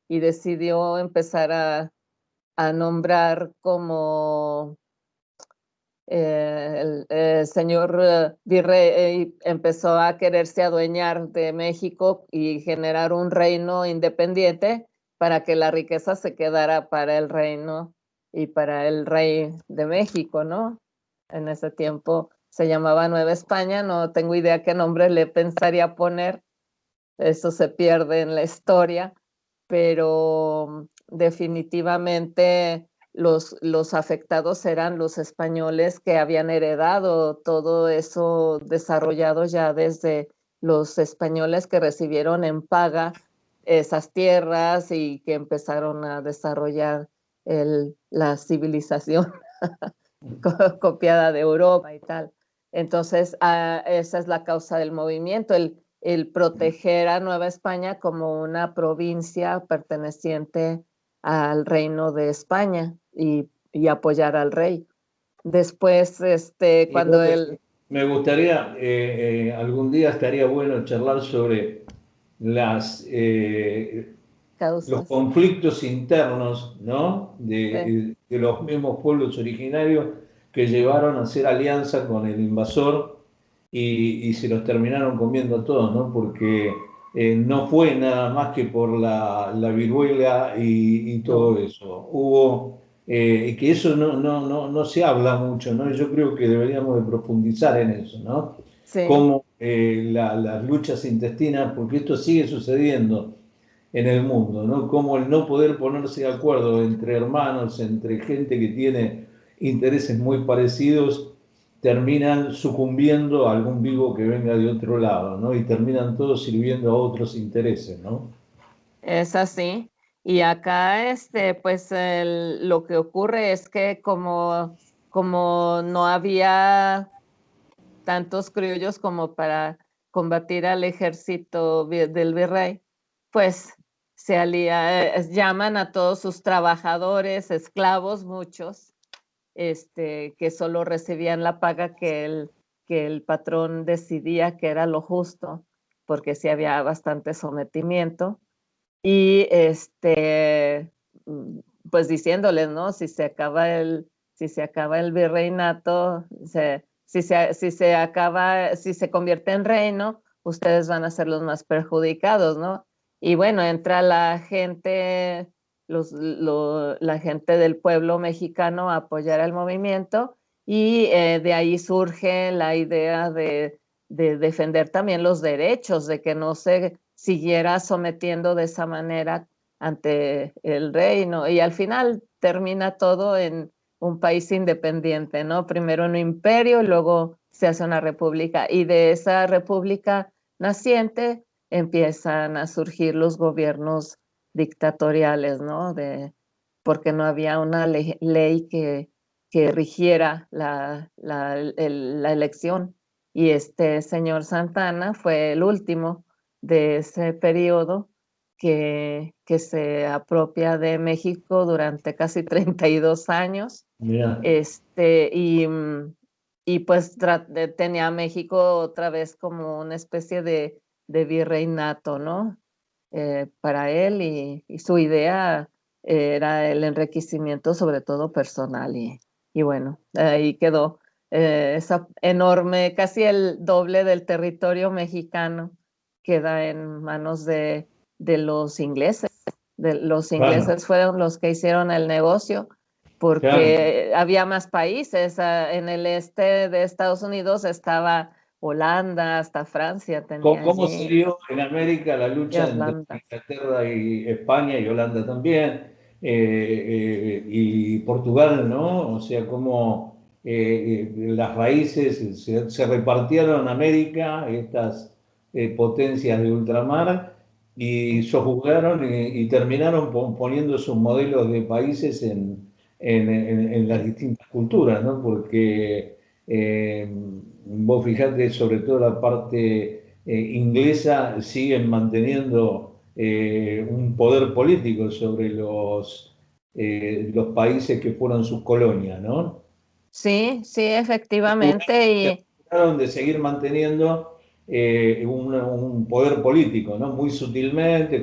y decidió empezar a nombrar como el señor virrey empezó a quererse adueñar de México y generar un reino independiente para que la riqueza se quedara para el reino y para el rey de México, ¿no? En ese tiempo se llamaba Nueva España, no tengo idea qué nombre le pensaría poner, eso se pierde en la historia, pero definitivamente los afectados eran los españoles que habían heredado todo eso desarrollado ya desde los españoles que recibieron en paga esas tierras y que empezaron a desarrollar la civilización copiada de Europa y tal. Entonces, esa es la causa del movimiento, el proteger a Nueva España como una provincia perteneciente al Reino de España y apoyar al rey. Después, cuando él... Me gustaría, algún día estaría bueno charlar sobre los causas. conflictos internos, ¿no? Sí. De los mismos pueblos originarios que llevaron a hacer alianza con el invasor y se los terminaron comiendo a todos, ¿no? Porque no fue nada más que por la viruela y todo No. eso. Hubo, que eso no se habla mucho, ¿no? Yo creo que deberíamos de profundizar en eso, ¿no? Sí. Cómo las luchas intestinas, porque esto sigue sucediendo en el mundo, ¿no? Como el no poder ponerse de acuerdo entre hermanos, entre gente que tiene intereses muy parecidos, terminan sucumbiendo a algún vivo que venga de otro lado, ¿no? Y terminan todos sirviendo a otros intereses, ¿no? Es así. Y acá, pues lo que ocurre es que como no había tantos criollos como para combatir al ejército del virrey, pues llaman a todos sus trabajadores, esclavos, muchos, que solo recibían la paga que el patrón decidía que era lo justo, porque sí había bastante sometimiento y pues diciéndoles, ¿no? Si se acaba el virreinato, si se convierte en reino, ustedes van a ser los más perjudicados, ¿no? Y bueno, entra la gente del pueblo mexicano a apoyar el movimiento y de ahí surge la idea de defender también los derechos, de que no se siguiera sometiendo de esa manera ante el reino. Y al final termina todo en un país independiente, ¿no? Primero un imperio y luego se hace una república. Y de esa república naciente empiezan a surgir los gobiernos dictatoriales, ¿no? Porque no había una ley que rigiera la elección. Y este señor Santana fue el último de ese periodo que se apropia de México durante casi 32 años. Mirá. Este, y, y pues tenía a México otra vez como una especie de virreinato, ¿no? Para él y su idea era el enriquecimiento sobre todo personal y bueno, ahí quedó esa enorme, casi el doble del territorio mexicano queda en manos de los ingleses. Los Claro, ingleses fueron los que hicieron el negocio claro. porque había más países. En el este de Estados Unidos estaba Holanda, hasta Francia tenía ¿Cómo se allí, dio en América la lucha entre Irlanda. Inglaterra y España y Holanda también, y Portugal, ¿no? O sea, cómo las raíces se repartieron en América, estas potencias de ultramar, y sojuzgaron y terminaron poniendo sus modelos de países en las distintas culturas, ¿no? Porque vos fijate, sobre todo la parte inglesa, siguen manteniendo un poder político sobre los países que fueron sus colonias, ¿no? Sí, sí, efectivamente. Y Trataron de seguir manteniendo un poder político, ¿no? Muy sutilmente,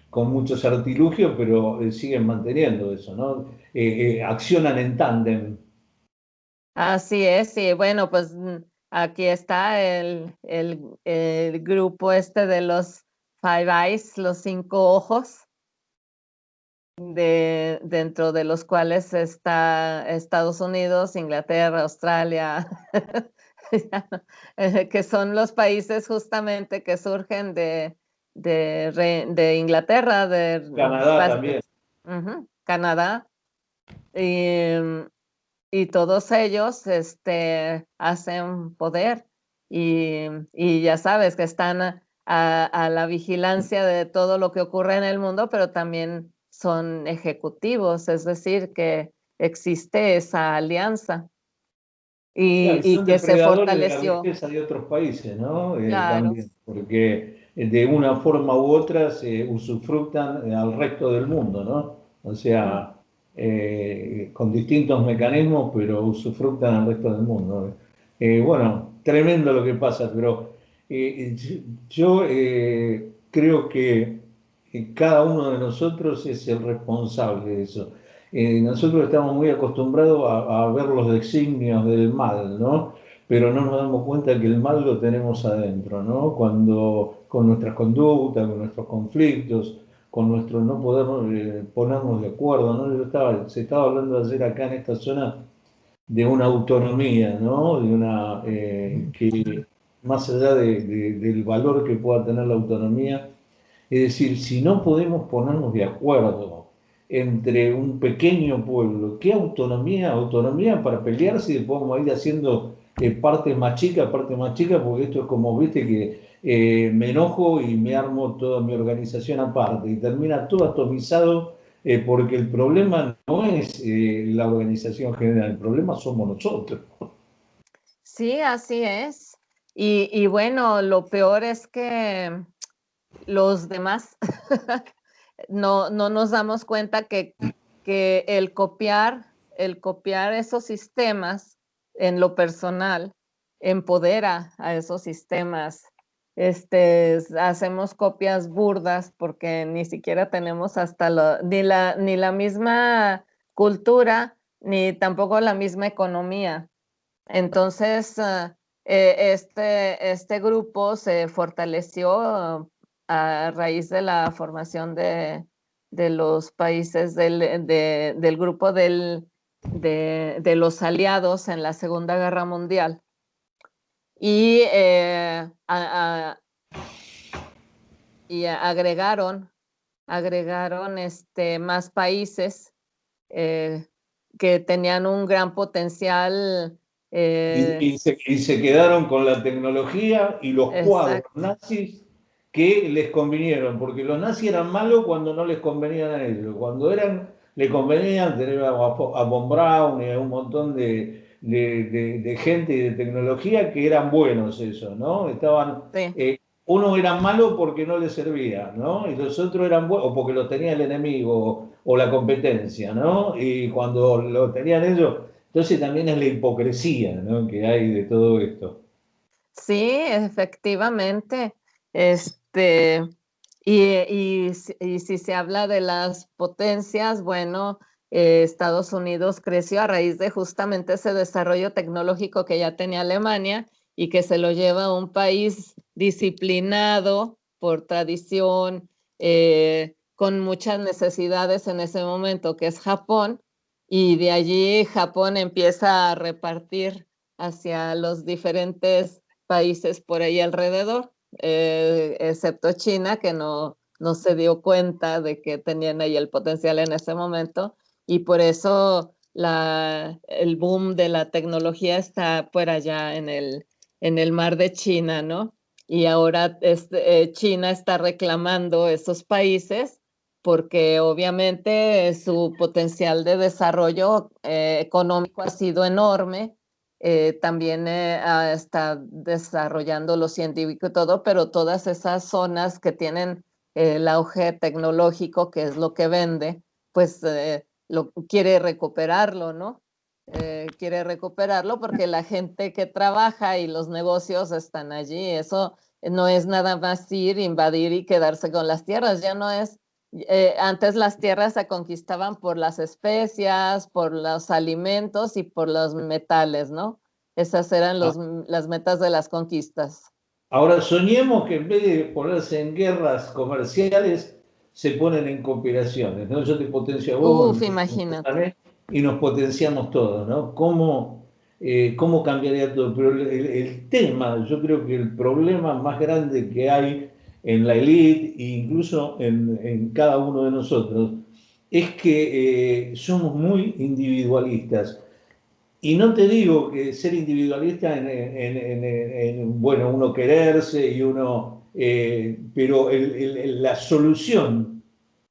con muchos artilugios, pero siguen manteniendo eso, ¿no? Accionan en tándem. Así es, y bueno, pues aquí está el grupo este de los Five Eyes, los 5 ojos, dentro de los cuales está Estados Unidos, Inglaterra, Australia, que son los países justamente que surgen de Inglaterra, Canadá también. Canadá, y, y todos ellos hacen poder y ya sabes que están a la vigilancia de todo lo que ocurre en el mundo, pero también son ejecutivos, es decir, que existe esa alianza Claro, y y son que se depredadores de la fortaleció, riqueza de otros países, ¿no? claro. También, porque de una forma u otra se usufructan al resto del mundo, ¿no? O Mm. sea, con distintos mecanismos, pero usufructan al resto del mundo. Bueno, tremendo lo que pasa, pero yo creo que cada uno de nosotros es el responsable de eso. Nosotros estamos muy acostumbrados a ver los designios del mal, ¿no? Pero no nos damos cuenta que el mal lo tenemos adentro, ¿no? Cuando con nuestras conductas, con nuestros conflictos, con nuestro no poder ponernos de acuerdo, ¿no? Se estaba hablando ayer acá en esta zona de una autonomía, ¿no? De una que más allá del valor que pueda tener la autonomía, es decir, si no podemos ponernos de acuerdo entre un pequeño pueblo, ¿qué autonomía? Autonomía para pelearse y después vamos a ir haciendo parte más chica, porque esto es como, viste, que me enojo y me armo toda mi organización aparte y termina todo atomizado porque el problema no es la organización general, el problema somos nosotros. Sí, así es. Y bueno, lo peor es que los demás no nos damos cuenta que el copiar esos sistemas en lo personal empodera a esos sistemas. Hacemos copias burdas porque ni siquiera tenemos ni la misma cultura, ni tampoco la misma economía. Entonces, este grupo se fortaleció a raíz de la formación de los países del grupo de los aliados en la Segunda Guerra Mundial. Y, y agregaron más países eh, que tenían un gran potencial. Y se quedaron con la tecnología y los cuadros Exacto. nazis que les convinieron, porque los nazis eran malos cuando no les convenían a ellos, cuando le convenían tener a Von Braun y a un montón de gente y de tecnología que eran buenos eso, ¿no? Sí. Uno era malo porque no le servía, ¿no? Y los otros eran buenos, o porque lo tenía el enemigo o la competencia, ¿no? Y cuando lo tenían ellos, entonces también es la hipocresía, ¿no? Que hay de todo esto. Sí, efectivamente. Este, y si se habla de las potencias, bueno, Estados Unidos creció a raíz de justamente ese desarrollo tecnológico que ya tenía Alemania y que se lo lleva a un país disciplinado por tradición, con muchas necesidades en ese momento, que es Japón, y de allí Japón empieza a repartir hacia los diferentes países por ahí alrededor, excepto China, que no se dio cuenta de que tenían ahí el potencial en ese momento, y por eso el boom de la tecnología está por allá en el mar de China, ¿no? Y ahora China está reclamando esos países porque obviamente su potencial de desarrollo económico ha sido enorme, también está desarrollando lo científico y todo, pero todas esas zonas que tienen el auge tecnológico, que es lo que vende, pues quiere recuperarlo, ¿no? Quiere recuperarlo porque la gente que trabaja y los negocios están allí. Eso no es nada más ir, invadir y quedarse con las tierras, ya no es Antes las tierras se conquistaban por las especias, por los alimentos y por los metales, ¿no? Esas eran las metas de las conquistas. Ahora soñemos que en vez de ponerse en guerras comerciales, se ponen en cooperaciones, ¿no? Yo te potencio a vos, Uf, imagínate. y nos potenciamos todos, ¿no? ¿Cómo cambiaría todo? Pero el tema, yo creo que el problema más grande que hay en la élite e incluso en cada uno de nosotros es que somos muy individualistas. Y no te digo que ser individualista bueno, uno quererse y uno, pero la solución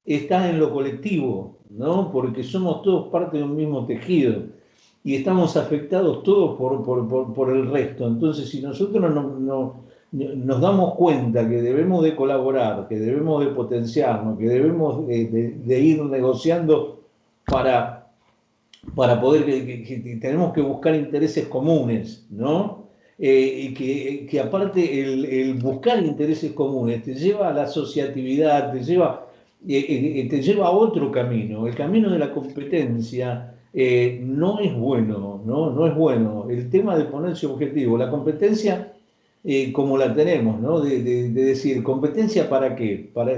está en lo colectivo, ¿no? Porque somos todos parte de un mismo tejido y estamos afectados todos por el resto. Entonces, si nosotros nos damos cuenta que debemos de colaborar, que debemos de potenciarnos, que debemos de ir negociando para poder, que tenemos que buscar intereses comunes, ¿no? Y que aparte el buscar intereses comunes te lleva a la asociatividad, te lleva a otro camino. El camino de la competencia no es bueno, ¿no? No es bueno. El tema de ponerse objetivo, la competencia como la tenemos, ¿no? De decir, ¿competencia para qué? Por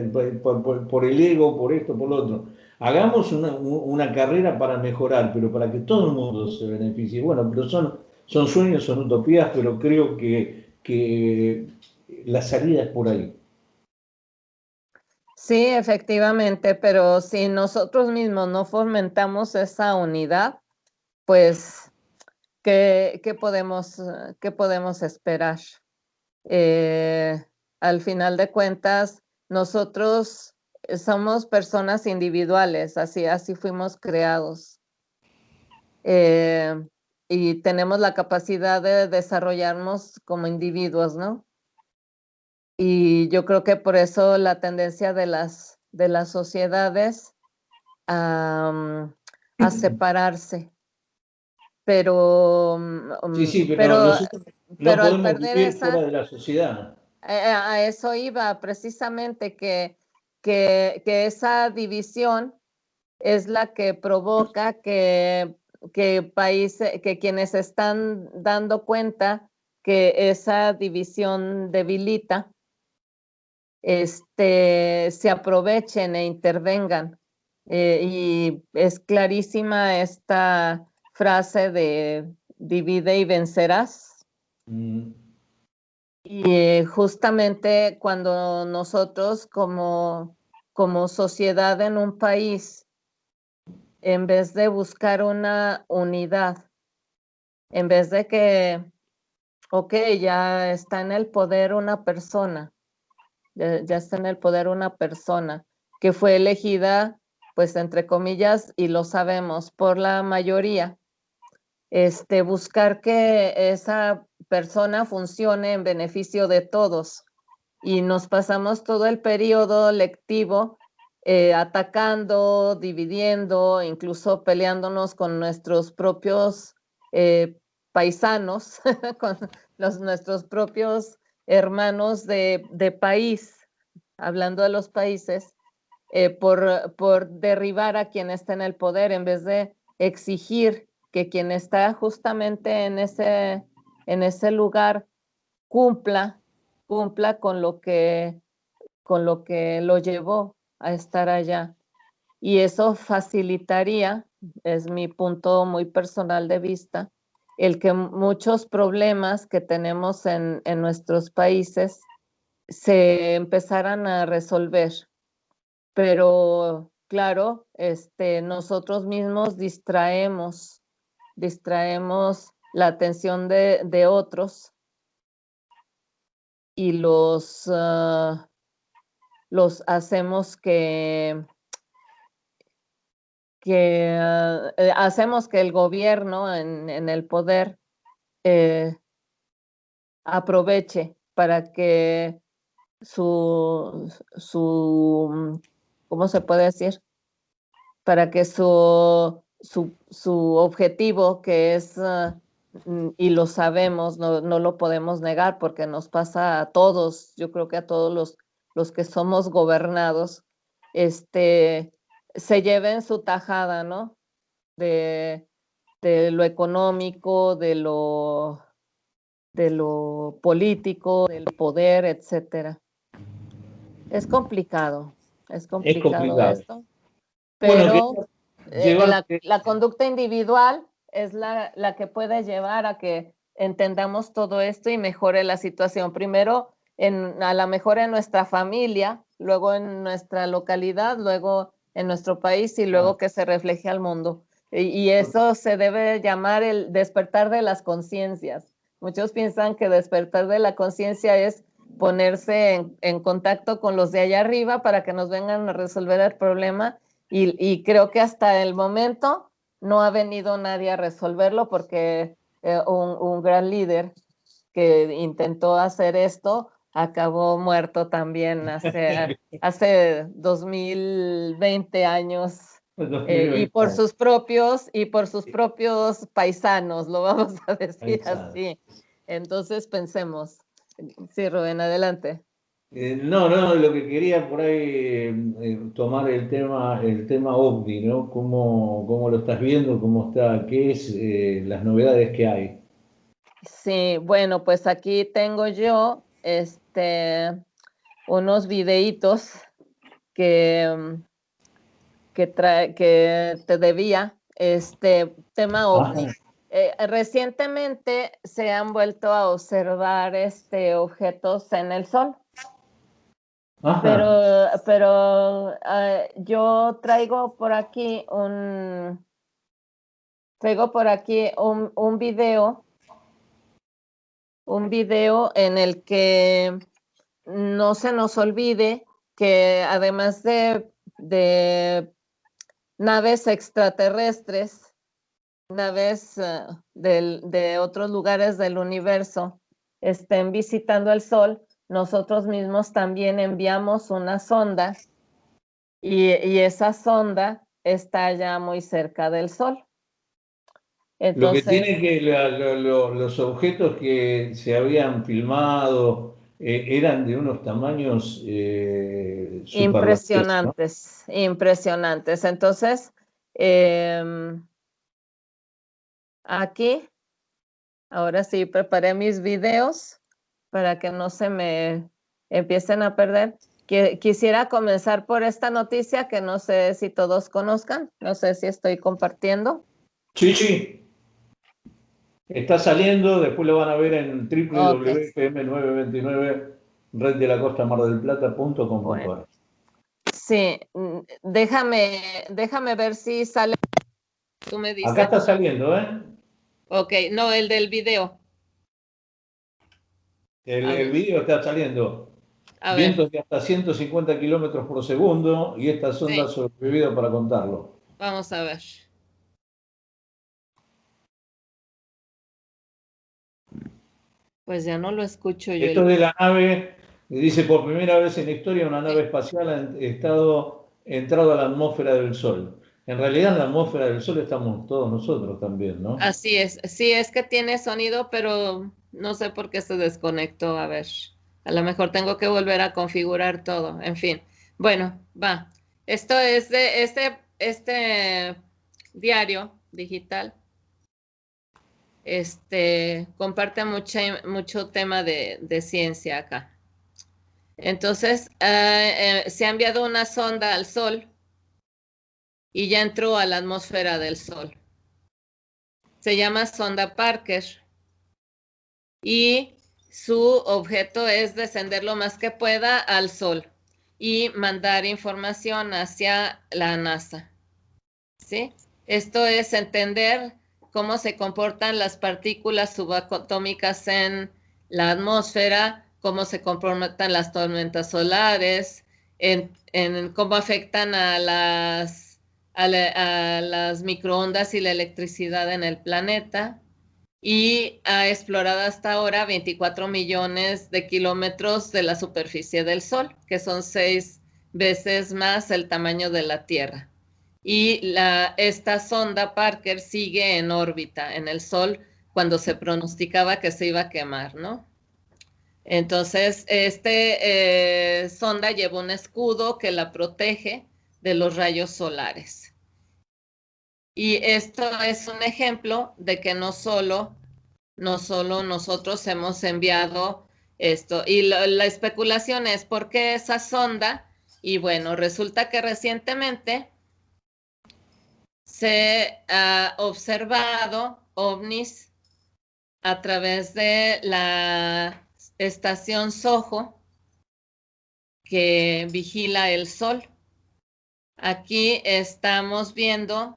el ego, por esto, por lo otro. Hagamos una carrera para mejorar, pero para que todo el mundo se beneficie. Bueno, pero son sueños, son utopías, pero creo que la salida es por ahí. Sí, efectivamente, pero si nosotros mismos no fomentamos esa unidad, pues, qué podemos esperar? Eh, Al final de cuentas, nosotros somos personas individuales, así fuimos creados. Eh, y tenemos la capacidad de desarrollarnos como individuos, ¿no? Y yo creo que por eso la tendencia de las sociedades a separarse, pero, Sí, sí, pero, no pero al podemos perder vivir fuera esa, de la sociedad. a eso iba precisamente, que esa división es la que provoca que quienes están dando cuenta que esa división debilita, se aprovechen e intervengan. Y es clarísima esta frase de divide y vencerás. Mm. Y justamente cuando nosotros como sociedad en un país, en vez de buscar una unidad, en vez de que, ok, ya está en el poder una persona, ya está en el poder una persona que fue elegida, pues entre comillas, y lo sabemos, por la mayoría, buscar que esa persona funcione en beneficio de todos. Y nos pasamos todo el periodo lectivo atacando, dividiendo, incluso peleándonos con nuestros propios paisanos, con nuestros propios hermanos de país, hablando de los países, por derribar a quien está en el poder en vez de exigir que quien está justamente en ese lugar cumpla, cumpla con lo que lo llevó a estar allá. Y eso facilitaría, es mi punto muy personal de vista, el que muchos problemas que tenemos en nuestros países se empezaran a resolver. Pero claro, nosotros mismos distraemos la atención de otros y los hacemos hacemos que el gobierno en el poder aproveche para que su, ¿cómo se puede decir? Para que su objetivo, que es, y lo sabemos, no lo podemos negar porque nos pasa a todos, yo creo que a todos los que somos gobernados, se lleven su tajada, ¿no? De lo económico, de lo político, del poder, etcétera. Es complicado Es complicado. esto, Bueno, pero llevarte... la conducta individual es la que puede llevar a que entendamos todo esto y mejore la situación. Primero, a lo mejor en nuestra familia, luego en nuestra localidad, luego en nuestro país y luego que se refleje al mundo. Y eso se debe llamar el despertar de las conciencias. Muchos piensan que despertar de la conciencia es ponerse en contacto con los de allá arriba para que nos vengan a resolver el problema y creo que hasta el momento no ha venido nadie a resolverlo porque un gran líder que intentó hacer esto acabó muerto también hace 2020 años. Y por sus propios paisanos, lo vamos a decir así. Entonces pensemos. Sí, Rubén, adelante. No, lo que quería por ahí tomar el tema OVNI, ¿no? ¿Cómo lo estás viendo? ¿Cómo está? ¿Qué es las novedades que hay? Sí, bueno, pues aquí tengo yo unos videitos que, que te debía, tema OVNI. Recientemente se han vuelto a observar objetos en el sol. Pero yo traigo por aquí un video en el que no se nos olvide que además de naves extraterrestres, naves de otros lugares del universo estén visitando el Sol, nosotros mismos también enviamos una sonda y esa sonda está ya muy cerca del Sol. Lo que Entonces, tiene que los objetos que se habían filmado eran de unos tamaños superlativos, ¿no? impresionantes. Entonces, aquí, ahora sí, preparé mis videos para que no se me empiecen a perder. Quisiera comenzar por esta noticia que no sé si todos conozcan, no sé si estoy compartiendo. Sí, sí. Está saliendo, después lo van a ver en www.fm929 reddelacostamardelplata.com.ar. Bueno, sí, déjame ver si sale. Tú me dices. Acá está saliendo, ¿eh? Ok, no, el del video. El video está saliendo. A ver. Vientos de hasta 150 kilómetros por segundo y esta sonda ha Sí, sobrevivido para contarlo. vamos a ver. Pues ya no lo escucho yo. Esto es de la nave, dice por primera vez en la historia una nave espacial ha entrado a la atmósfera del Sol. En realidad en la atmósfera del Sol estamos todos nosotros también, ¿no? Así es, sí, es que tiene sonido, pero no sé por qué se desconectó. A ver, a lo mejor tengo que volver a configurar todo. En fin, bueno, va. Esto es de este diario digital. Comparte mucho tema de ciencia acá. Entonces, se ha enviado una sonda al Sol y ya entró a la atmósfera del Sol. Se llama sonda Parker y su objeto es descender lo más que pueda al Sol y mandar información hacia la NASA. ¿Sí? Esto es entender cómo se comportan las partículas subatómicas en la atmósfera, cómo se comportan las tormentas solares, en cómo afectan a las microondas y la electricidad en el planeta. Y ha explorado hasta ahora 24 millones de kilómetros de la superficie del Sol, que son 6 veces más el tamaño de la Tierra. Y esta sonda Parker sigue en órbita en el Sol cuando se pronosticaba que se iba a quemar, ¿no? Entonces, sonda lleva un escudo que la protege de los rayos solares. Y esto es un ejemplo de que no solo nosotros hemos enviado esto. Y la especulación es ¿por qué esa sonda? Y bueno, resulta que recientemente se ha observado ovnis a través de la estación SOHO que vigila el sol. Aquí estamos viendo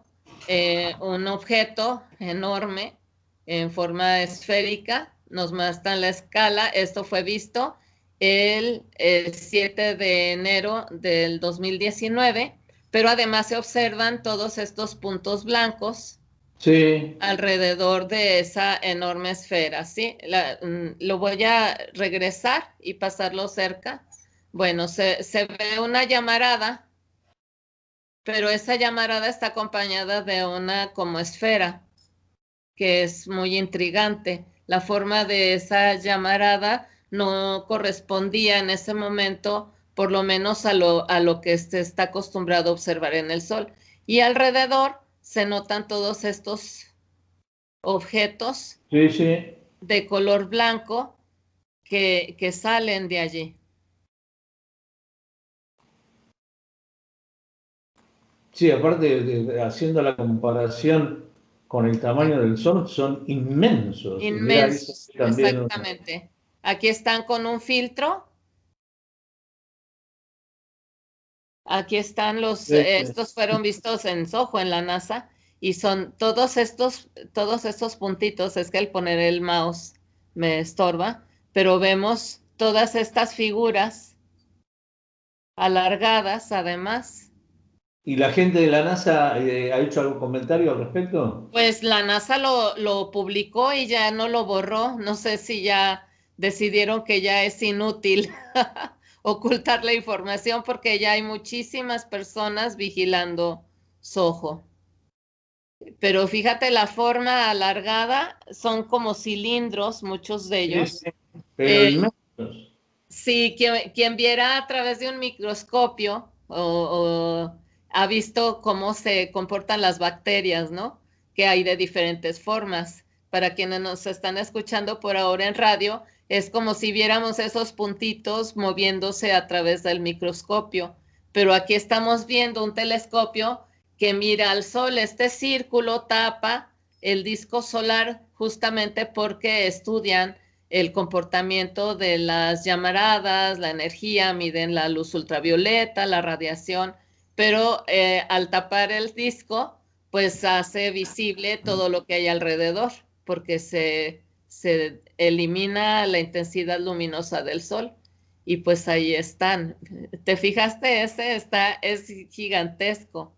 un objeto enorme en forma esférica, nos muestran la escala. Esto fue visto el 7 de enero del 2019, pero además se observan todos estos puntos blancos Sí. alrededor de esa enorme esfera, ¿sí? Lo voy a regresar y pasarlo cerca. Bueno, se ve una llamarada, pero esa llamarada está acompañada de una como esfera, que es muy intrigante. La forma de esa llamarada no correspondía en ese momento, por lo menos a lo que se está acostumbrado a observar en el Sol. Y alrededor se notan todos estos objetos Sí, sí. de color blanco que salen de allí. Sí, aparte haciendo la comparación con el tamaño del Sol, son inmensos. Y mira, ahí se Inmensos, ve también exactamente. Aquí están con un filtro. Aquí están estos fueron vistos en SOHO, en la NASA, y son todos estos puntitos. Es que el poner el mouse me estorba, pero vemos todas estas figuras alargadas, además. ¿Y la gente de la NASA ha hecho algún comentario al respecto? Pues la NASA lo publicó y ya no lo borró. No sé si ya decidieron que ya es inútil ocultar la información porque ya hay muchísimas personas vigilando SOHO. Pero fíjate la forma alargada, son como cilindros, muchos de Sí, ellos. sí, pero Eh, inmensos. sí, quien viera a través de un microscopio o ha visto cómo se comportan las bacterias, ¿no? Que hay de diferentes formas. Para quienes nos están escuchando por ahora en radio, es como si viéramos esos puntitos moviéndose a través del microscopio. Pero aquí estamos viendo un telescopio que mira al sol. Este círculo tapa el disco solar justamente porque estudian el comportamiento de las llamaradas, la energía, miden la luz ultravioleta, la radiación, pero al tapar el disco, pues hace visible todo lo que hay alrededor, porque se elimina la intensidad luminosa del sol. Y pues ahí están. ¿Te fijaste? Es gigantesco.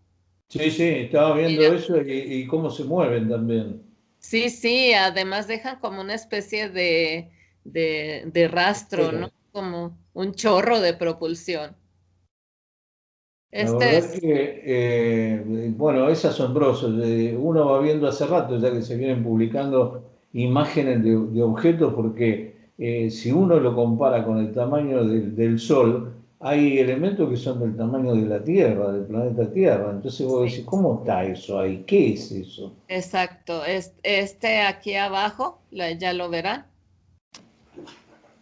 Sí, sí, estaba viendo Mira, eso y cómo se mueven también. sí, sí, además dejan como una especie de rastro, ¿no? Pero Como un chorro de propulsión. la Este verdad es, que, bueno, es asombroso. Uno va viendo hace rato ya que se vienen publicando imágenes de objetos porque si uno lo compara con el tamaño del Sol, hay elementos que son del tamaño de la Tierra, del planeta Tierra. Entonces vos decís, sí, ¿cómo está eso ahí? ¿Qué es eso? exacto. Este aquí abajo, ya lo verán,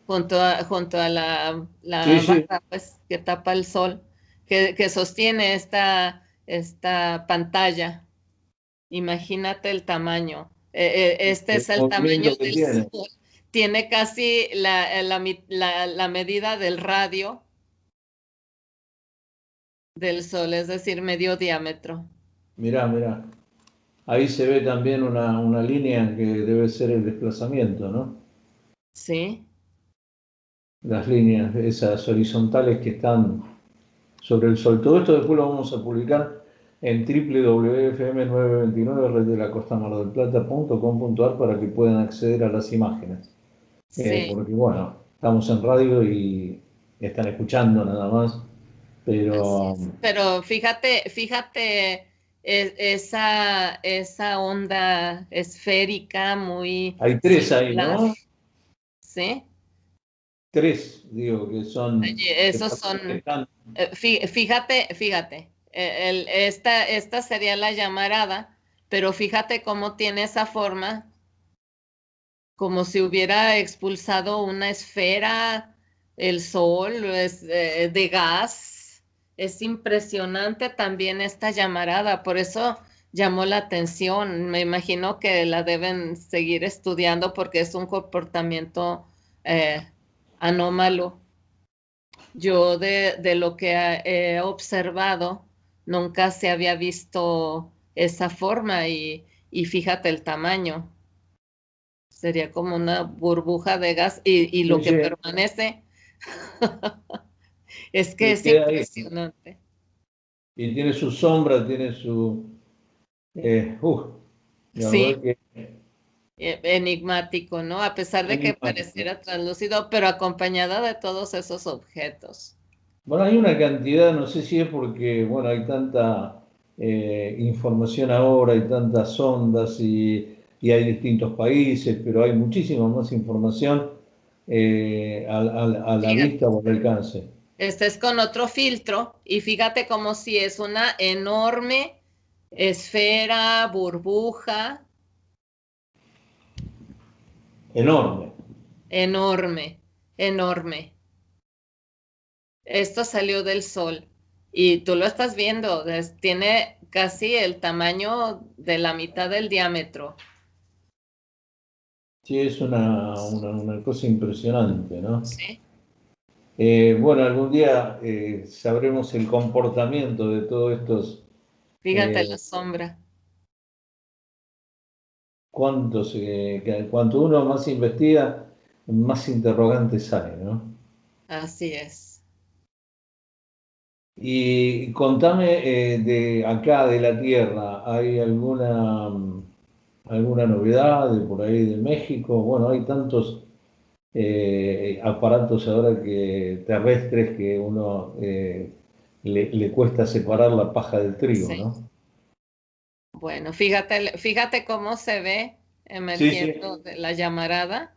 junto a Sí, la sí. barra, pues, que tapa el sol, que sostiene esta pantalla. Imagínate el tamaño. Este El es el tamaño movimiento que del tiene. sol. Tiene casi la medida del radio del sol, es decir, medio diámetro. Mirá, mirá. Ahí se ve también una línea que debe ser el desplazamiento, ¿no? Sí, Las líneas, esas horizontales que están sobre el sol. Todo esto después lo vamos a publicar en www.fm929 red de la costa mar del plata.com.ar para que puedan acceder a las imágenes. sí, Porque bueno, estamos en radio y están escuchando nada más, así pero es. Pero fíjate esa onda esférica muy hay tres ahí, circular, ¿no? ¿sí? Tres, digo, que son, Oye, que esos parece que son, están. fíjate, esta sería la llamarada, pero fíjate cómo tiene esa forma, como si hubiera expulsado una esfera, el sol, de gas. Es impresionante también esta llamarada, por eso llamó la atención. Me imagino que la deben seguir estudiando porque es un comportamiento anómalo. Yo de lo que he observado, nunca se había visto esa forma y fíjate el tamaño. Sería como una burbuja de gas y lo Sí, que sí, permanece es que y es queda ahí. impresionante. Y tiene su sombra, tiene su... eh, uf, la Sí, verdad que enigmático, ¿no? A pesar de que enigmático. pareciera translúcido, pero acompañada de todos esos objetos. Bueno, hay una cantidad, no sé si es porque, bueno, hay tanta información ahora, hay tantas ondas y hay distintos países, pero hay muchísima más información a la Fíjate, vista o al alcance. este es con otro filtro y fíjate como si es una enorme esfera, burbuja, Enorme. enorme, enorme. Esto salió del sol y tú lo estás viendo, tiene casi el tamaño de la mitad del diámetro. Sí, es una cosa impresionante, ¿no? Sí, Bueno, algún día sabremos el comportamiento de todos estos, fíjate la eh, sombra. cuanto uno más investiga, más interrogantes hay, ¿no? Así es. Y contame de acá, de la Tierra, ¿hay alguna novedad de por ahí de México? Bueno, hay tantos aparatos ahora terrestres que uno le cuesta separar la paja del trigo, Sí. ¿no? Bueno, fíjate cómo se ve Sí, sí. emergiendo de la llamarada.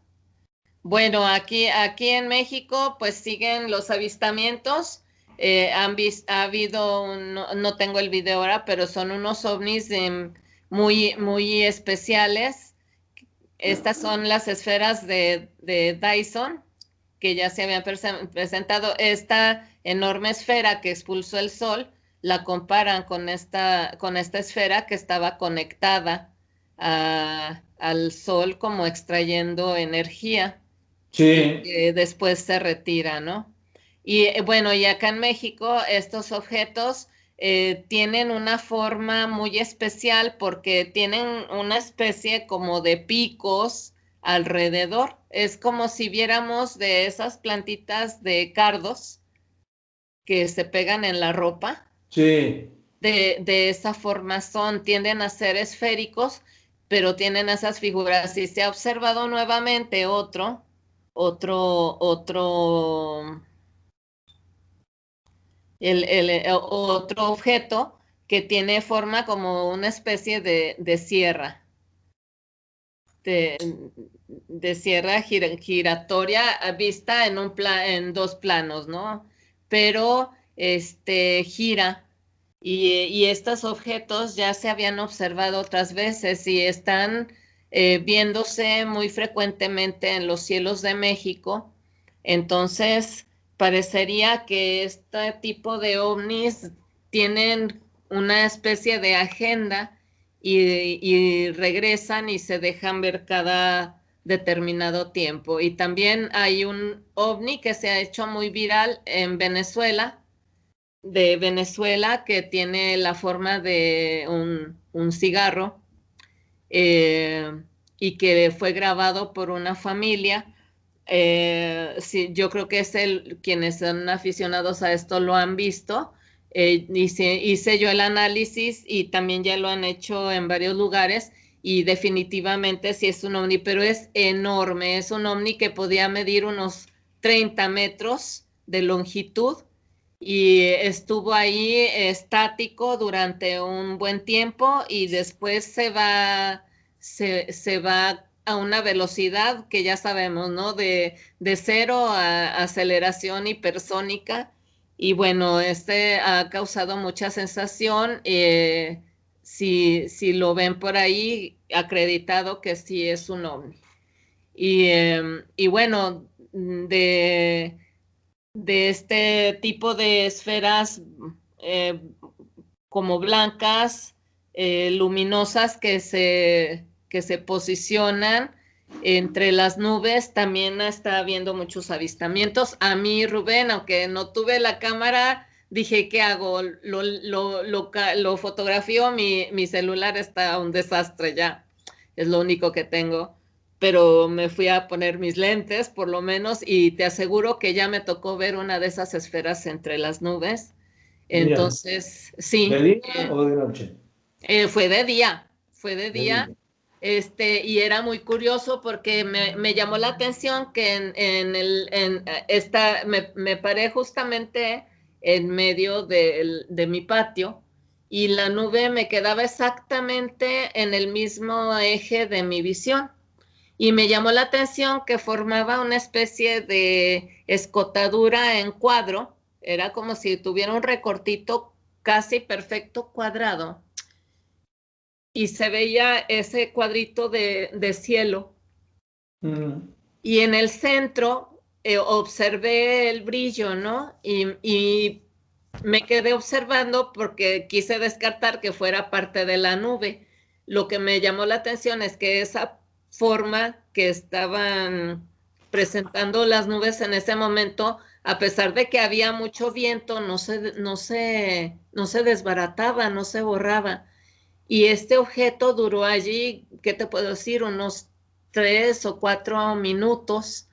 Bueno, aquí en México, pues siguen los avistamientos. Ha habido, no tengo el video ahora, pero son unos ovnis muy, muy especiales. Estas son las esferas de Dyson, que ya se habían presentado. Esta enorme esfera que expulsó el Sol, la comparan con esta esfera que estaba conectada al Sol como extrayendo energía y Sí, que después se retira, ¿no? Y bueno, y acá en México estos objetos tienen una forma muy especial porque tienen una especie como de picos alrededor. Es como si viéramos de esas plantitas de cardos que se pegan en la ropa. sí. De esa forma tienden a ser esféricos, pero tienen esas figuras. Y se ha observado nuevamente otro, otro objeto que tiene forma como una especie de sierra, de, de sierra giratoria vista en dos planos, ¿no? Pero gira. Y estos objetos ya se habían observado otras veces y están viéndose muy frecuentemente en los cielos de México. Entonces, parecería que este tipo de ovnis tienen una especie de agenda y regresan y se dejan ver cada determinado tiempo. Y también hay un ovni que se ha hecho muy viral en Venezuela, que tiene la forma de un cigarro, eh, y que fue grabado por una familia. Sí, yo creo que quienes son aficionados a esto lo han visto. Hice yo el análisis y también ya lo han hecho en varios lugares y definitivamente sí es un ovni, pero es enorme, es un ovni que podía medir unos 30 metros de longitud y estuvo ahí estático durante un buen tiempo y después se va a una velocidad que ya sabemos, ¿no? De cero a aceleración hipersónica Y bueno, este ha causado mucha sensación. Si lo ven por ahí, acreditado que sí es un ovni. Y bueno, de este tipo de esferas eh, como blancas, luminosas que se posicionan entre las nubes, también está habiendo muchos avistamientos. A mí, Rubén, aunque no tuve la cámara, dije, ¿qué hago? Lo fotografío, mi celular está un desastre ya, es lo único que tengo, pero me fui a poner mis lentes por lo menos y te aseguro que ya me tocó ver una de esas esferas entre las nubes. Mira, Entonces, sí, ¿de día o de noche? fue de De día, día. y era muy curioso porque me llamó la atención que me paré justamente en medio de mi patio y la nube me quedaba exactamente en el mismo eje de mi visión. Y me llamó la atención que formaba una especie de escotadura en cuadro, era como si tuviera un recortito casi perfecto cuadrado y se veía ese cuadrito de cielo. Mm. Y en el centro observé el brillo, ¿no? Y me quedé observando porque quise descartar que fuera parte de la nube. Lo que me llamó la atención es que esa forma que estaban presentando las nubes en ese momento, a pesar de que había mucho viento, no se desbarataba, no se borraba. Y este objeto duró allí, ¿qué te puedo decir? Unos 3 o 4 minutos.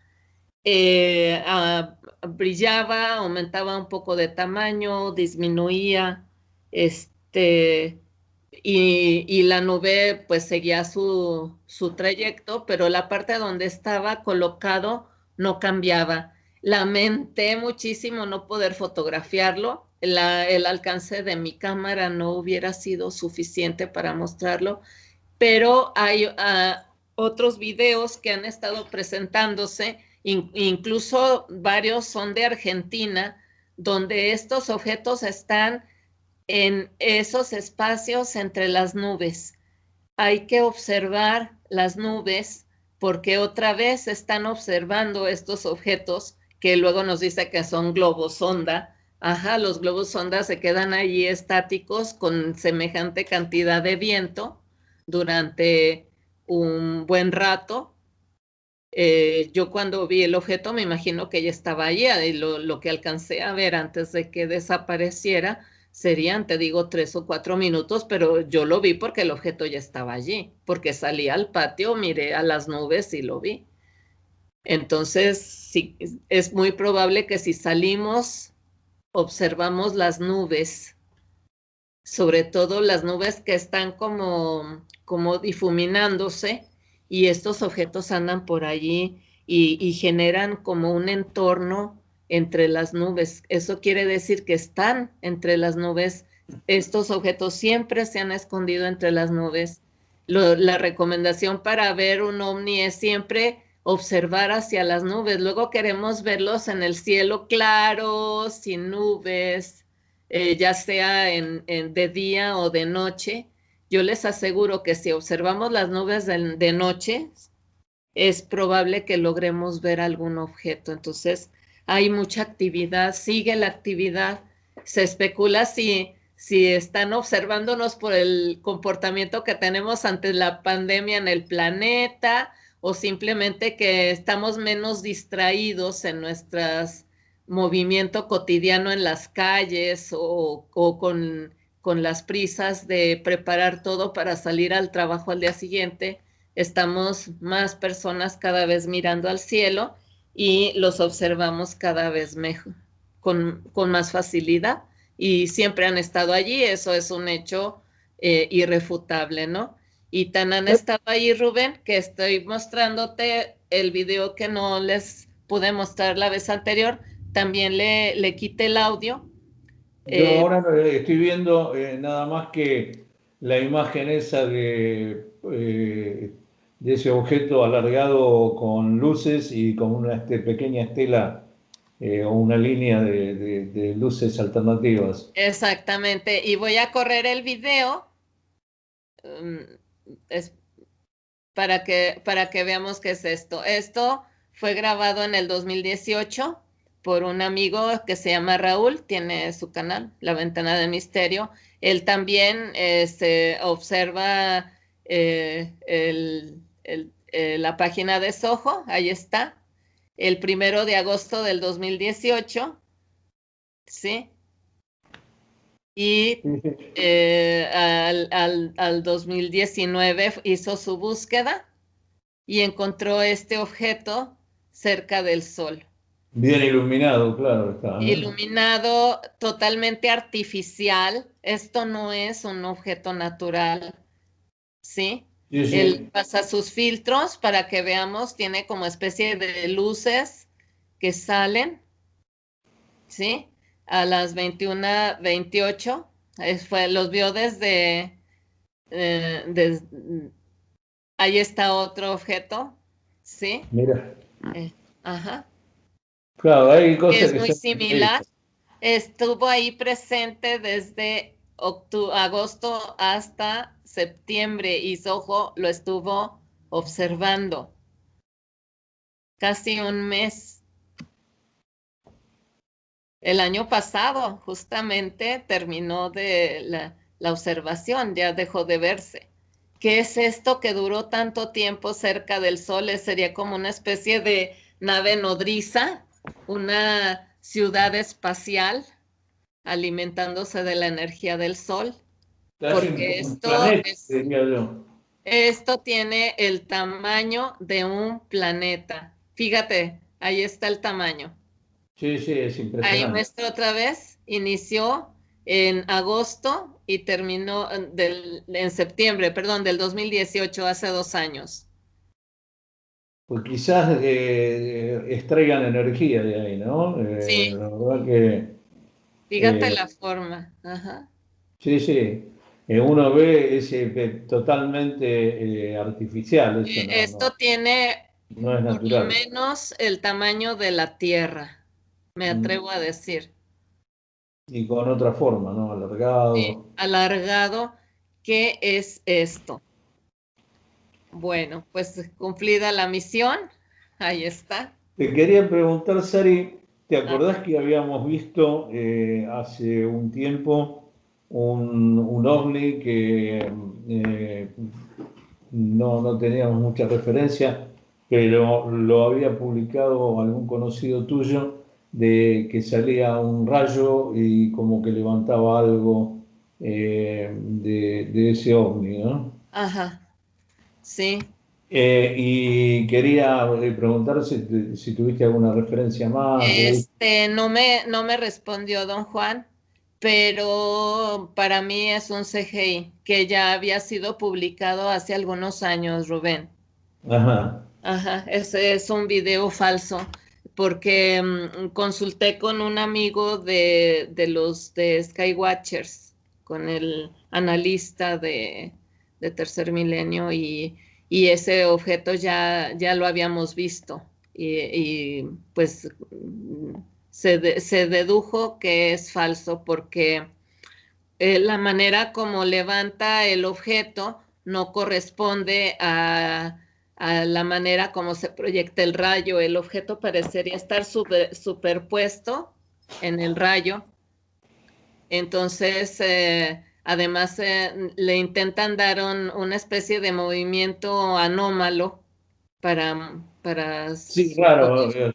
Brillaba, aumentaba un poco de tamaño, disminuía, este, y la nube pues seguía su trayecto, pero la parte donde estaba colocado no cambiaba. Lamenté muchísimo no poder fotografiarlo. El alcance de mi cámara no hubiera sido suficiente para mostrarlo, pero hay otros videos que han estado presentándose, incluso varios son de Argentina, donde estos objetos están en esos espacios entre las nubes. Hay que observar las nubes porque otra vez están observando estos objetos que luego nos dice que son globos sonda. Ajá, los globos sonda se quedan allí estáticos con semejante cantidad de viento durante un buen rato. Yo cuando vi el objeto me imagino que ya estaba allí y lo que alcancé a ver antes de que desapareciera serían, te digo, 3 o 4 minutos, pero yo lo vi porque el objeto ya estaba allí, porque salí al patio, miré a las nubes y lo vi. Entonces, sí, es muy probable que si salimos, observamos las nubes, sobre todo las nubes que están como difuminándose y estos objetos andan por allí y generan como un entorno entre las nubes. Eso quiere decir que están entre las nubes. Estos objetos siempre se han escondido entre las nubes. La recomendación para ver un ovni es siempre observar hacia las nubes. Luego queremos verlos en el cielo claro, sin nubes, ya sea de día o de noche. Yo les aseguro que si observamos las nubes de noche, es probable que logremos ver algún objeto. Entonces, hay mucha actividad, sigue la actividad. Se especula si están observándonos por el comportamiento que tenemos ante la pandemia en el planeta o simplemente que estamos menos distraídos en nuestras movimiento cotidiano en las calles o con las prisas de preparar todo para salir al trabajo al día siguiente. Estamos más personas cada vez mirando al cielo y los observamos cada vez mejor, con más facilidad y siempre han estado allí, eso es un hecho irrefutable, ¿no? Y tan han estado ahí, Rubén, que estoy mostrándote el video que no les pude mostrar la vez anterior, también le quité el audio. Yo eh, ahora estoy viendo nada más que la imagen esa de ese objeto alargado con luces y con una pequeña estela o una línea de luces alternativas. Exactamente. Y voy a correr el video es para que veamos qué es esto. Esto fue grabado en el 2018 por un amigo que se llama Raúl, tiene su canal, La Ventana del Misterio. Él también se observa la página de Soho, ahí está, el 1 de agosto del 2018, ¿sí? Y Sí, sí. al 2019 hizo su búsqueda y encontró este objeto cerca del Sol, Bien iluminado, claro está, ¿no? iluminado, totalmente artificial. Esto no es un objeto natural, ¿sí? Sí, Él sí. pasa sus filtros para que veamos, tiene como especie de luces que salen, ¿sí? A las 21:28, los vio desde, ahí está otro objeto, ¿sí? Mira, Eh, ajá. claro, hay Que cosas es que muy son similar. increíbles. Estuvo ahí presente desde agosto hasta septiembre y Soho lo estuvo observando casi un mes. El año pasado justamente terminó de la observación, ya dejó de verse. ¿Qué es esto que duró tanto tiempo cerca del Sol? Sería como una especie de nave nodriza, una ciudad espacial alimentándose de la energía del Sol, Casi porque un planeta, diría yo. esto tiene el tamaño de un planeta. Fíjate, ahí está el tamaño. Sí, sí, es Ahí impresionante. muestra otra vez, inició en agosto y terminó en septiembre, perdón, del 2018, hace 2 años. Pues quizás extraigan energía de ahí, ¿no? Sí, La verdad que fíjate eh, la forma. Ajá. sí, sí. Uno ve ese totalmente artificial, eso Esto tiene no es por lo natural. menos el tamaño de la Tierra, me Mm. atrevo a decir. Y con otra forma, ¿no? Sí, Alargado. alargado. ¿Qué es esto? Bueno, pues cumplida la misión. Ahí está. Te quería preguntar, Sari, ¿te Ah, acordás que habíamos visto hace un tiempo un ovni que no teníamos mucha referencia, pero lo había publicado algún conocido tuyo, de que salía un rayo y como que levantaba algo de ese ovni, ¿no? ajá, sí. Y quería preguntar si tuviste alguna referencia más de ahí. No me respondió don Juan, pero para mí es un CGI que ya había sido publicado hace algunos años, Rubén. Ajá. Ajá, ese es un video falso, porque consulté con un amigo de los de Skywatchers, con el analista de Tercer Milenio, y ese objeto ya lo habíamos visto, pues se dedujo que es falso porque la manera como levanta el objeto no corresponde a la manera como se proyecta el rayo. El objeto parecería estar superpuesto en el rayo. Entonces, además, le intentan dar una especie de movimiento anómalo para Sí, suponer. claro,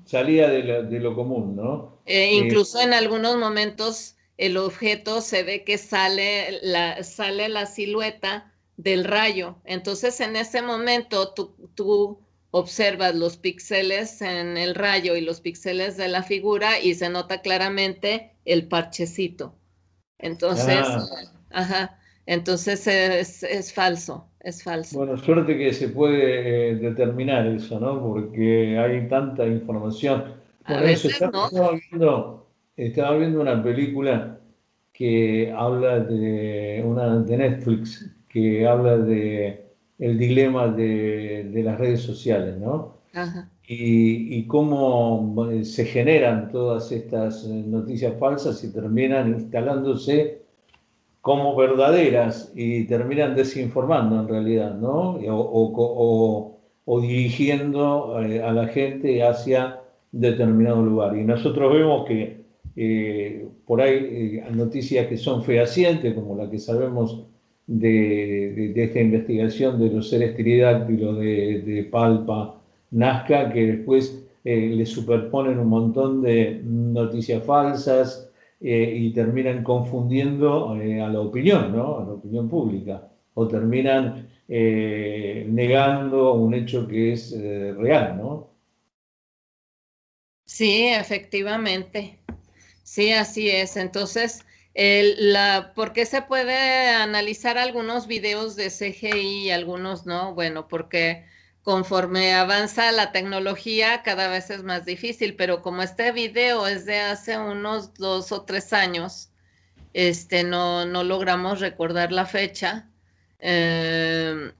salía de lo común, ¿no? Incluso en algunos momentos el objeto se ve que sale la silueta del rayo. Entonces, en ese momento tú observas los píxeles en el rayo y los píxeles de la figura y se nota claramente el parchecito. Entonces, Ah, ajá, entonces es falso, es falso. bueno, suerte que se puede determinar eso, ¿no? Porque hay tanta información. A Bueno, eso, veces no. estaba viendo una película que habla de Netflix, que habla de el dilema de las redes sociales, ¿no? Ajá. y cómo se generan todas estas noticias falsas y terminan instalándose como verdaderas y terminan desinformando en realidad, ¿no? O dirigiendo a la gente hacia determinado lugar. Y nosotros vemos que por ahí noticias que son fehacientes, como la que sabemos de esta investigación de los seres tiridáctilos de Palpa, Nazca, que después le superponen un montón de noticias falsas y terminan confundiendo a la opinión, ¿no? A la opinión pública, o terminan negando un hecho que es real, ¿no? Sí, efectivamente. Sí, así es. Entonces, ¿por qué se puede analizar algunos videos de CGI y algunos no? Bueno, porque conforme avanza la tecnología, cada vez es más difícil, pero como este video es de hace unos 2 o 3 años, no logramos recordar la fecha. Eh,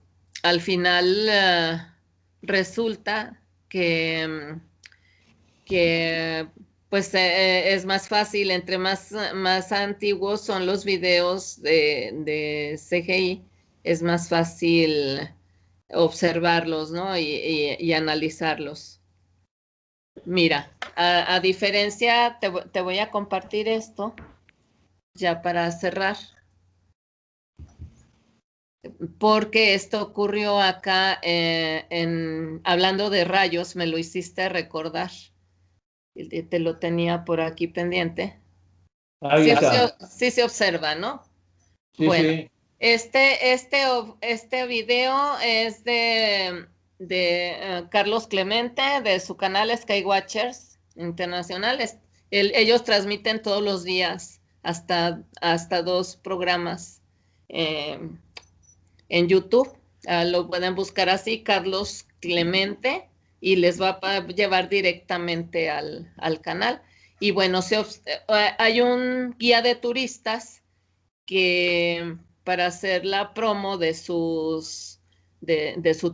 Al final, resulta que pues es más fácil, entre más antiguos son los videos de CGI, es más fácil observarlos, ¿no? Y analizarlos. Mira, a diferencia, te voy a compartir esto ya para cerrar, porque esto ocurrió acá hablando de rayos, me lo hiciste recordar. Te lo tenía por aquí pendiente. Ahí Sí, está. sí se observa, ¿no? Sí, Bueno, sí. este video es de Carlos Clemente, de su canal Skywatchers Internacionales. Ellos transmiten todos los días hasta 2 programas eh, en YouTube. Lo pueden buscar así, Carlos Clemente, y les va a llevar directamente al canal. Y bueno, hay un guía de turistas que para hacer la promo de su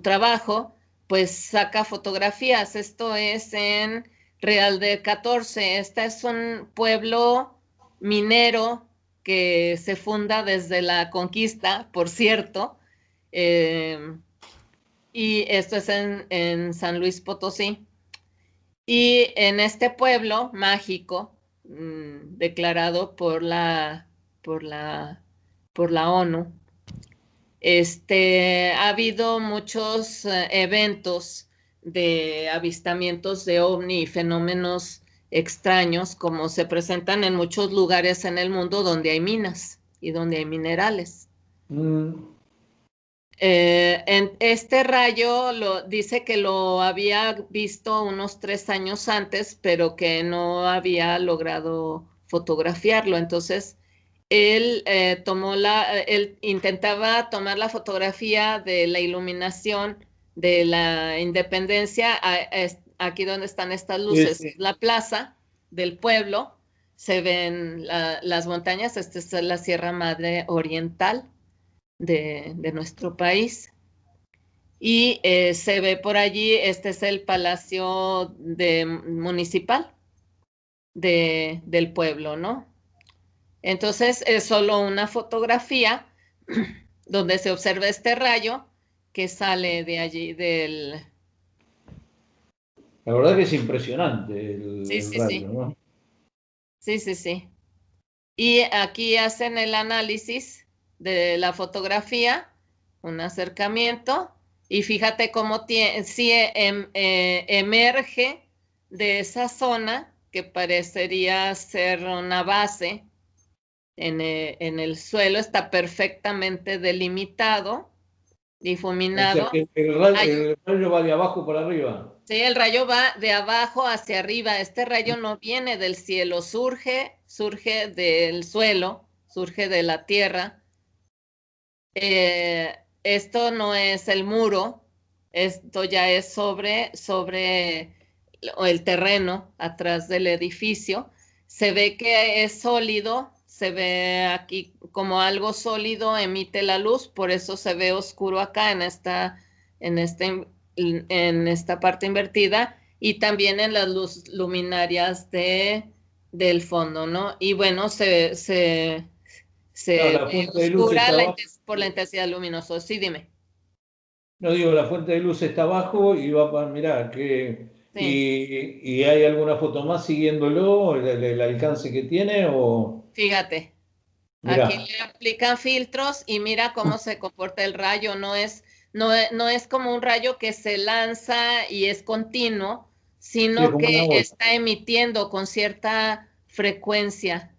trabajo, pues saca fotografías. Esto es en Real de 14. Este es un pueblo minero que se funda desde la conquista, por cierto, eh, y esto es en San Luis Potosí. Y en este pueblo mágico, declarado por la, por la ONU, ha habido muchos eventos de avistamientos de ovni y fenómenos extraños, como se presentan en muchos lugares en el mundo donde hay minas y donde hay minerales. Mm. En este rayo dice que lo había visto unos 3 años antes, pero que no había logrado fotografiarlo. Entonces, él intentaba tomar la fotografía de la iluminación de la Independencia, aquí donde están estas Sí, luces, sí. la plaza del pueblo, se ven las montañas. Esta es la Sierra Madre Oriental de nuestro país. Y se ve por allí, este es el Palacio Municipal del pueblo, ¿no? Entonces es solo una fotografía donde se observa este rayo que sale de allí La verdad que es impresionante Sí, el sí, rayo, sí, ¿no? sí, sí, sí. Y aquí hacen el análisis de la fotografía, un acercamiento, y fíjate cómo sí, emerge de esa zona que parecería ser una base en el suelo, está perfectamente delimitado, O sea difuminado. que Hay el rayo va de abajo para arriba. Sí, el rayo va de abajo hacia arriba. Este rayo no viene del cielo, surge del suelo, surge de la tierra. Esto no es el muro, esto ya es sobre el terreno, atrás del edificio. Se ve que es sólido, se ve aquí como algo sólido, emite la luz, por eso se ve oscuro acá en esta parte invertida, y también en las luminarias del fondo, ¿no? Y bueno, Claro, se la fuente de luz oscura está abajo. por la intensidad luminosa. Sí, dime. No digo, la fuente de luz está abajo y va para, mirá, Sí, y hay alguna foto más siguiéndolo, el alcance que tiene, o fíjate. Aquí mirá, le aplican filtros y mira cómo se comporta el rayo. No es como un rayo que se lanza y es continuo, sí, es sino como una que bola. está emitiendo con cierta frecuencia.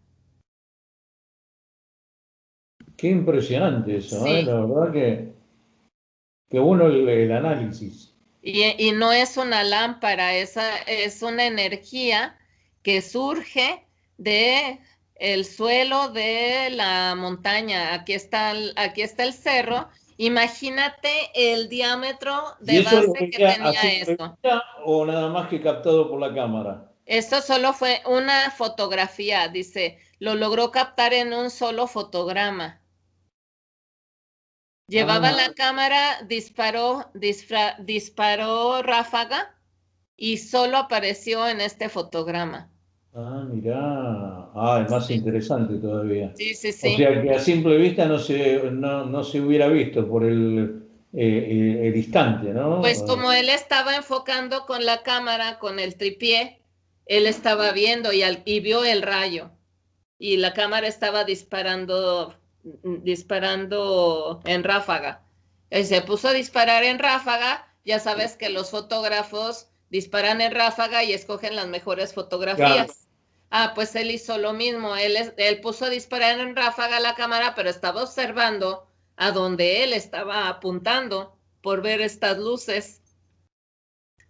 Qué impresionante eso, ¿eh? Sí. La verdad que bueno el análisis. Y no es una lámpara, esa es una energía que surge de el suelo de la montaña. Aquí está el cerro. Imagínate el diámetro ¿Y de eso lo base que veía a tenía simple esto. vista o nada más que captado por la cámara? Esto solo fue una fotografía, dice, lo logró captar en un solo fotograma. Llevaba Ah, la cámara, disparó ráfaga y solo apareció en este fotograma. mirá. Ah, es más interesante todavía. Sí, sí, O sí. sea que a simple vista no se hubiera visto por el instante, Pues ¿no? como él estaba enfocando con la cámara, con el tripié, él estaba viendo y vio el rayo. Y la cámara estaba disparando en ráfaga. Y se puso a disparar en ráfaga. Ya sabes que los fotógrafos disparan en ráfaga y escogen las mejores Claro, fotografías. Ah, pues él hizo lo mismo. Él puso a disparar en ráfaga la cámara, pero estaba observando a donde él estaba apuntando por ver estas luces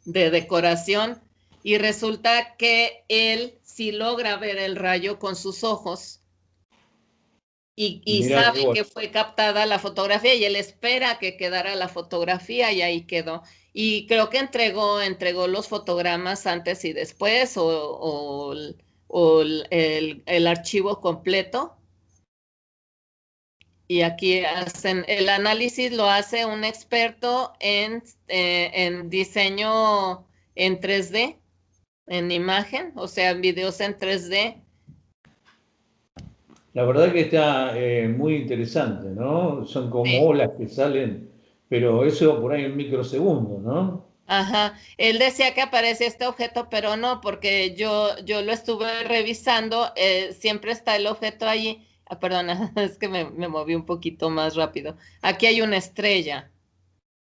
de decoración. Y resulta que él sí logra ver el rayo con sus ojos y mirá qué sabe bueno. que fue captada la fotografía y él espera que quedara la fotografía y ahí quedó. Y creo que entregó los fotogramas antes y después o el archivo completo. Y aquí hacen el análisis, lo hace un experto en diseño en 3D, en imagen, o sea, en videos en 3D. La verdad que está muy interesante, ¿no? Son como Sí. olas que salen, pero eso por ahí en microsegundos, ¿no? Ajá, él decía que aparece este objeto, pero no, porque yo lo estuve revisando, siempre está el objeto allí. Ah, perdona, es que me moví un poquito más rápido. Aquí hay una estrella.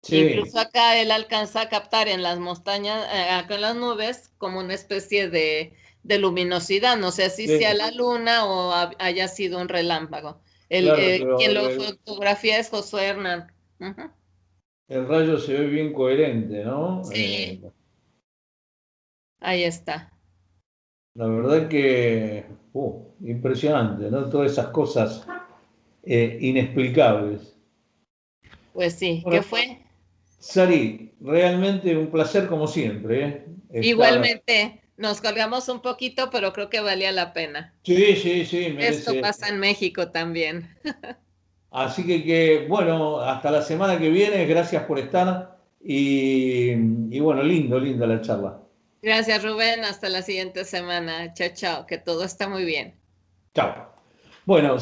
Sí, Incluso acá él alcanza a captar en las montañas, acá en las nubes, como una especie de luminosidad. No sé si sea sí, la luna o haya sido un relámpago. claro, Quien pero lo fotografía es Josué Hernán. Ujú. el rayo se ve bien coherente, ¿no? Sí, ahí está. La verdad que impresionante, ¿no? Todas esas cosas inexplicables. Pues sí, ¿qué Bueno, fue? Sari, realmente un placer como siempre, ¿eh? Estar. Igualmente, nos colgamos un poquito, pero creo que valía la pena. Sí, sí, sí, Esto merece. pasa en México también. Así bueno, hasta la semana que viene, gracias por estar y bueno, linda la charla. Gracias, Rubén. Hasta la siguiente semana. Chao, chao, que todo está muy bien. Chao. Bueno,